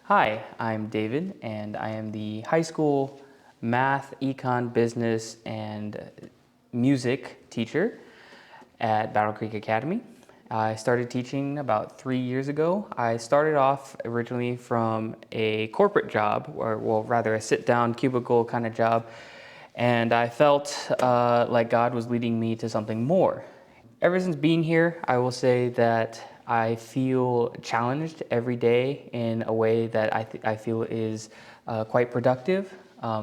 Hi, I'm David, and I am the high school math, econ, business, and music teacher at Battle Creek Academy. I started teaching about 3 years ago. I started off originally from a corporate job, or well, rather a sit-down cubicle kind of job, and I felt like God was leading me to something more. Ever since being here, I will say that I feel challenged every day in a way that I feel is quite productive.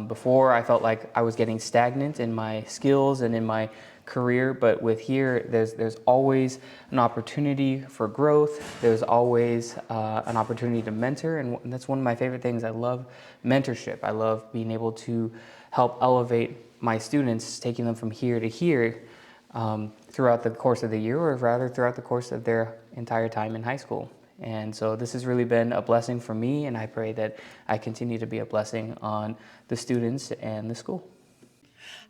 Before, I felt like I was getting stagnant in my skills and in my career, but with here, there's always an opportunity for growth. There's always an opportunity to mentor, and that's one of my favorite things. I love mentorship. I love being able to help elevate my students, taking them from here to here throughout the course of the year, or rather throughout the course of their entire time in high school. And so this has really been a blessing for me, and I pray that I continue to be a blessing on the students and the school.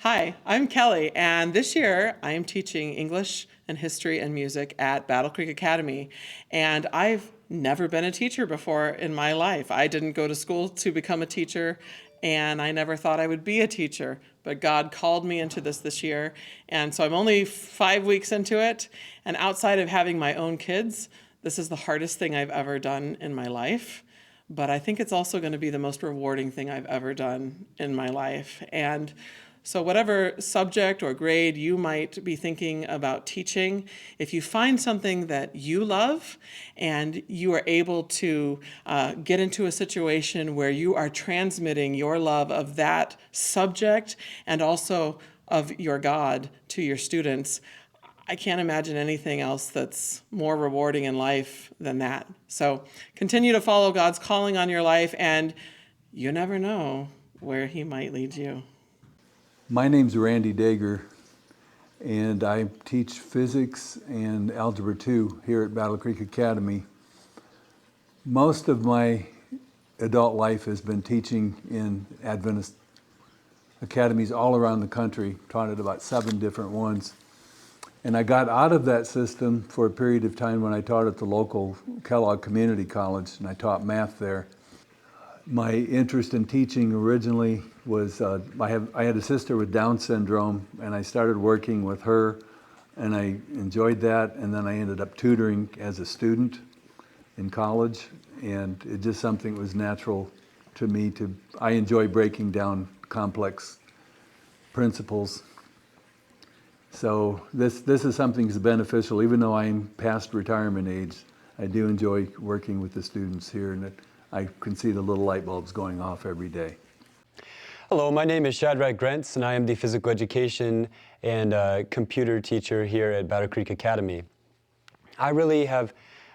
Hi, I'm Kelly, and this year I am teaching English and history and music at Battle Creek Academy. And I've never been a teacher before in my life. I didn't go to school to become a teacher, and I never thought I would be a teacher. But God called me into this year, and so I'm only 5 weeks into it. And outside of having my own kids, this is the hardest thing I've ever done in my life. But I think it's also going to be the most rewarding thing I've ever done in my life. And so whatever subject or grade you might be thinking about teaching, if you find something that you love and you are able to get into a situation where you are transmitting your love of that subject and also of your God to your students, I can't imagine anything else that's more rewarding in life than that. So continue to follow God's calling on your life, and you never know where He might lead you. My name's Randy Dager, and I teach physics and Algebra 2 here at Battle Creek Academy. Most of my adult life has been teaching in Adventist academies all around the country, taught at about 7 different ones. And I got out of that system for a period of time when I taught at the local Kellogg Community College, and I taught math there. My interest in teaching originally was, I had a sister with Down syndrome, and I started working with her, and I enjoyed that, and then I ended up tutoring as a student in college, and it just something that was natural to me. I enjoy breaking down complex principles. So this is something that's beneficial. Even though I'm past retirement age, I do enjoy working with the students here, and I can see the little light bulbs going off every day. Hello, my name is Shadrach Grentz, and I am the physical education and computer teacher here at Battle Creek Academy. I really have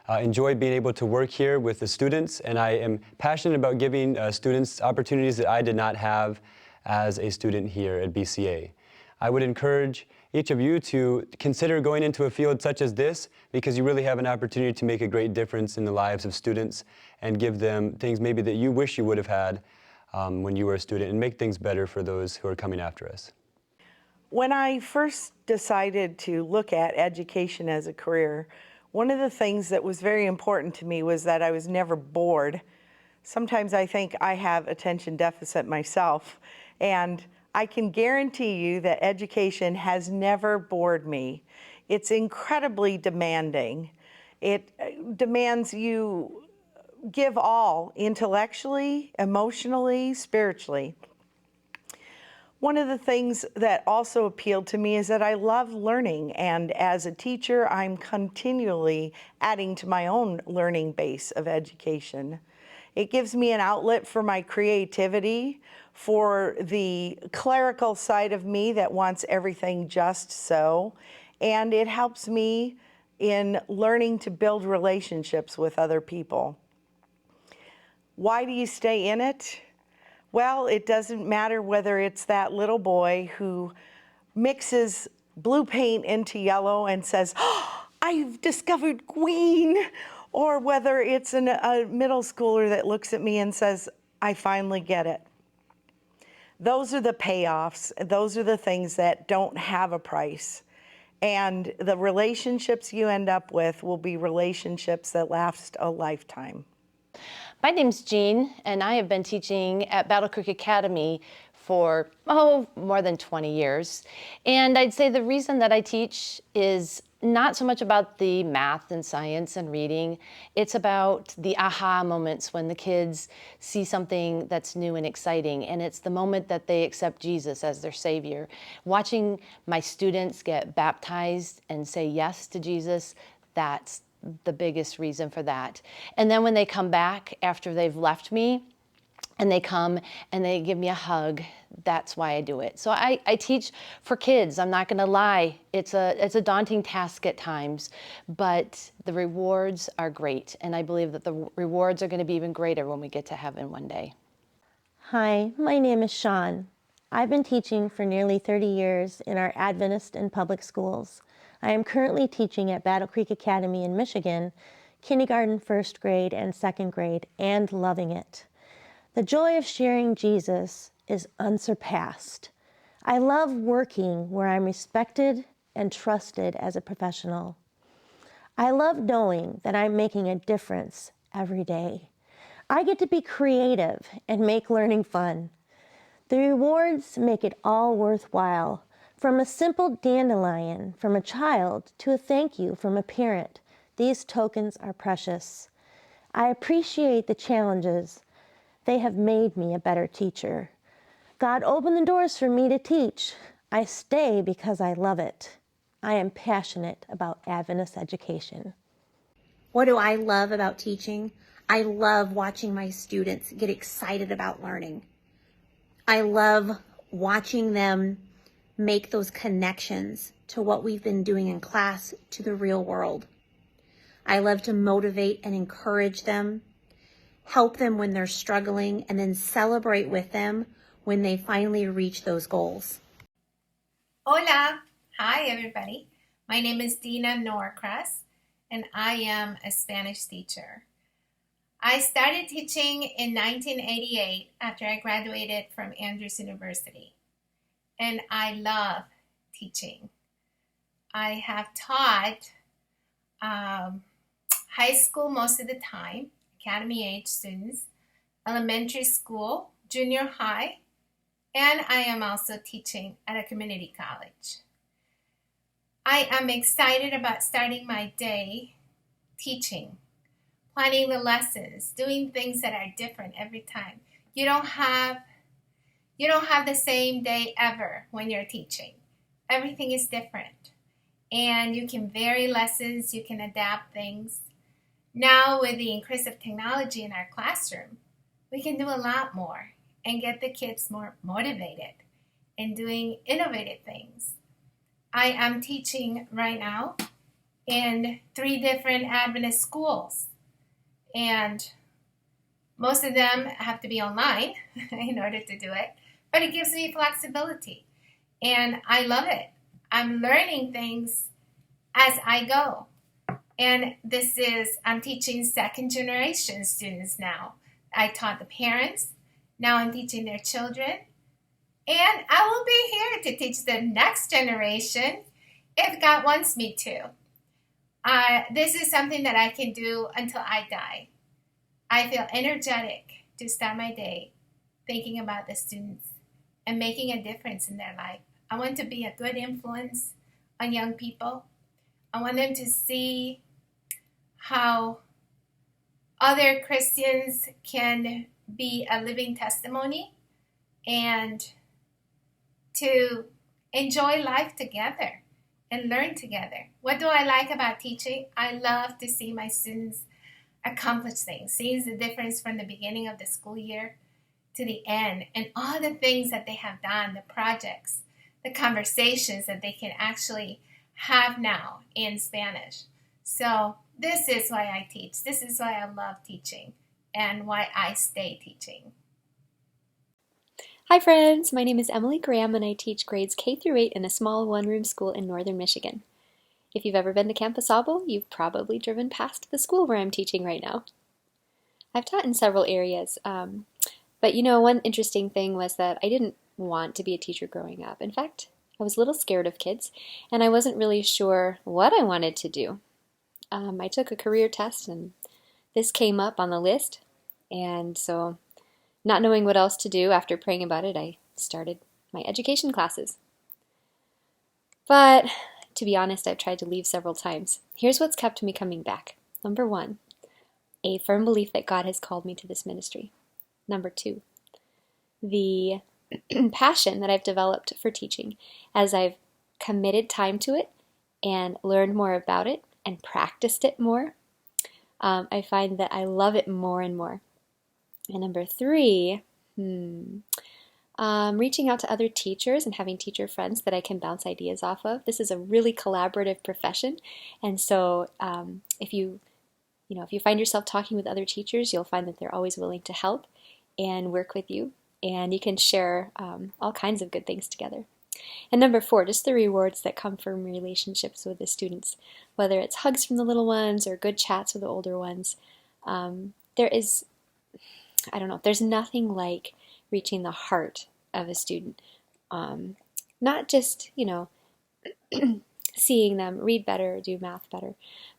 enjoyed being able to work here with the students, and I am passionate about giving students opportunities that I did not have as a student here at BCA. I would encourage each of you to consider going into a field such as this, because you really have an opportunity to make a great difference in the lives of students and give them things maybe that you wish you would have had when you were a student, and make things better for those who are coming after us. When I first decided to look at education as a career, one of the things that was very important to me was that I was never bored. Sometimes I think I have attention deficit myself, and I can guarantee you that education has never bored me. It's incredibly demanding. It demands you give all, intellectually, emotionally, spiritually. One of the things that also appealed to me is that I love learning, and as a teacher, I'm continually adding to my own learning base of education. It gives me an outlet for my creativity, for the clerical side of me that wants everything just so, and it helps me in learning to build relationships with other people. Why do you stay in it? Well, it doesn't matter whether it's that little boy who mixes blue paint into yellow and says, "Oh, I've discovered green," or whether it's a middle schooler that looks at me and says, "I finally get it." Those are the payoffs. Those are the things that don't have a price. And the relationships you end up with will be relationships that last a lifetime. My name's Jean, and I have been teaching at Battle Creek Academy for, more than 20 years. And I'd say the reason that I teach is not so much about the math and science and reading. It's about the aha moments when the kids see something that's new and exciting. And it's the moment that they accept Jesus as their Savior. Watching my students get baptized and say yes to Jesus, that's the biggest reason for that. And then when they come back after they've left me, and they come and they give me a hug, that's why I do it. So I teach for kids. I'm not gonna lie, it's a daunting task at times, but the rewards are great. And I believe that the rewards are gonna be even greater when we get to heaven one day. Hi, my name is Sean. I've been teaching for nearly 30 years in our Adventist and public schools. I am currently teaching at Battle Creek Academy in Michigan, kindergarten, first grade, and second grade, and loving it. The joy of sharing Jesus is unsurpassed. I love working where I'm respected and trusted as a professional. I love knowing that I'm making a difference every day. I get to be creative and make learning fun. The rewards make it all worthwhile, from a simple dandelion from a child to a thank you from a parent. These tokens are precious. I appreciate the challenges. They have made me a better teacher. God opened the doors for me to teach. I stay because I love it. I am passionate about Adventist education. What do I love about teaching? I love watching my students get excited about learning. I love watching them make those connections to what we've been doing in class to the real world. I love to motivate and encourage them, help them when they're struggling, and then celebrate with them when they finally reach those goals. Hola! Hi, everybody. My name is Dina Norcross, and I am a Spanish teacher. I started teaching in 1988 after I graduated from Andrews University, and I love teaching. I have taught high school most of the time, academy age students, elementary school, junior high, and I am also teaching at a community college. I am excited about starting my day teaching, planning the lessons, doing things that are different every time. You don't have the same day ever when you're teaching. Everything is different. And you can vary lessons, you can adapt things. Now, with the increase of technology in our classroom, we can do a lot more and get the kids more motivated and doing innovative things. I am teaching right now in 3 different Adventist schools, and most of them have to be online in order to do it, but it gives me flexibility, and I love it. I'm learning things as I go. And I'm teaching second generation students now. I taught the parents, now I'm teaching their children. And I will be here to teach the next generation if God wants me to. This is something that I can do until I die. I feel energetic to start my day thinking about the students and making a difference in their life. I want to be a good influence on young people. I want them to see how other Christians can be a living testimony and to enjoy life together and learn together. What do I like about teaching? I love to see my students accomplish things, seeing the difference from the beginning of the school year to the end, and all the things that they have done, the projects, the conversations that they can actually have now in Spanish. So this is why I teach. This is why I love teaching and why I stay teaching. Hi friends, my name is Emily Graham and I teach grades K through 8 in a small one-room school in northern Michigan. If you've ever been to Camp Au you've probably driven past the school where I'm teaching right now. I've taught in several areas, but one interesting thing was that I didn't want to be a teacher growing up. In fact, I was a little scared of kids and I wasn't really sure what I wanted to do. I took a career test and this came up on the list, And so, not knowing what else to do after praying about it, I started my education classes. But to be honest, I've tried to leave several times. Here's what's kept me coming back. Number 1, a firm belief that God has called me to this ministry. Number 2, the passion that I've developed for teaching as I've committed time to it and learned more about it and practiced it more. I find that I love it more and more. And number 3, reaching out to other teachers and having teacher friends that I can bounce ideas off of. This is a really collaborative profession, and so if you find yourself talking with other teachers, you'll find that they're always willing to help and work with you, and you can share all kinds of good things together. And number 4, just the rewards that come from relationships with the students, whether it's hugs from the little ones or good chats with the older ones. There's nothing like reaching the heart of a student. Not just, seeing them read better or do math better,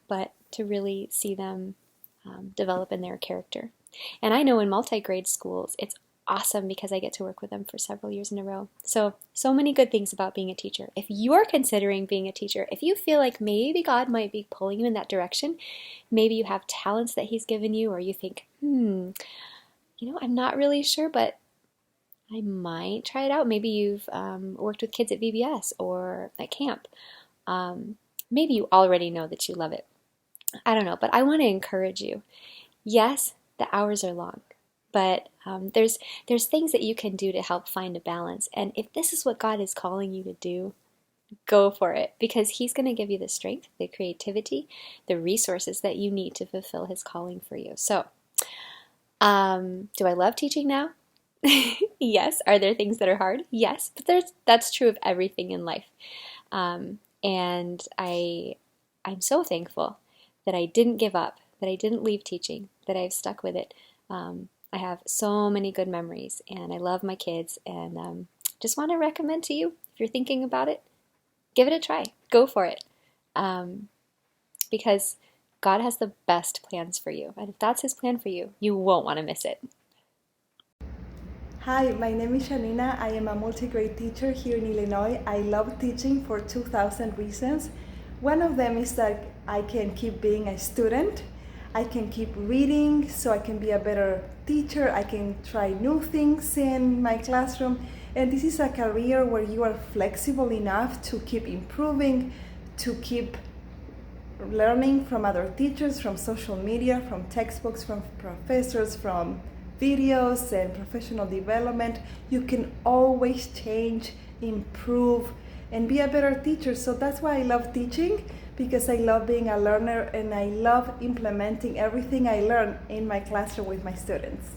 but to really see them develop in their character. And I know in multi-grade schools, it's awesome because I get to work with them for several years in a row. So many good things about being a teacher. If you're considering being a teacher, if you feel like maybe God might be pulling you in that direction, maybe you have talents that He's given you, or you think, I'm not really sure, but I might try it out. Maybe you've worked with kids at VBS or at camp. Maybe you already know that you love it. I don't know, but I want to encourage you. Yes, the hours are long, but there's things that you can do to help find a balance. And if this is what God is calling you to do, go for it, because He's going to give you the strength, the creativity, the resources that you need to fulfill His calling for you. So, do I love teaching now? Yes. Are there things that are hard? Yes, but that's true of everything in life. And I'm so thankful that I didn't give up, that I didn't leave teaching, that I've stuck with it. I have so many good memories, and I love my kids, and just want to recommend to you, if you're thinking about it, give it a try. Go for it. Because God has the best plans for you. And if that's His plan for you, you won't want to miss it. Hi, my name is Shanina. I am a multi-grade teacher here in Illinois. I love teaching for 2,000 reasons. One of them is that I can keep being a student. I can keep reading so I can be a better teacher. I can try new things in my classroom. And this is a career where you are flexible enough to keep improving, to keep learning from other teachers, from social media, from textbooks, from professors, from videos and professional development. You can always change, improve, and be a better teacher. So that's why I love teaching, because I love being a learner and I love implementing everything I learn in my classroom with my students.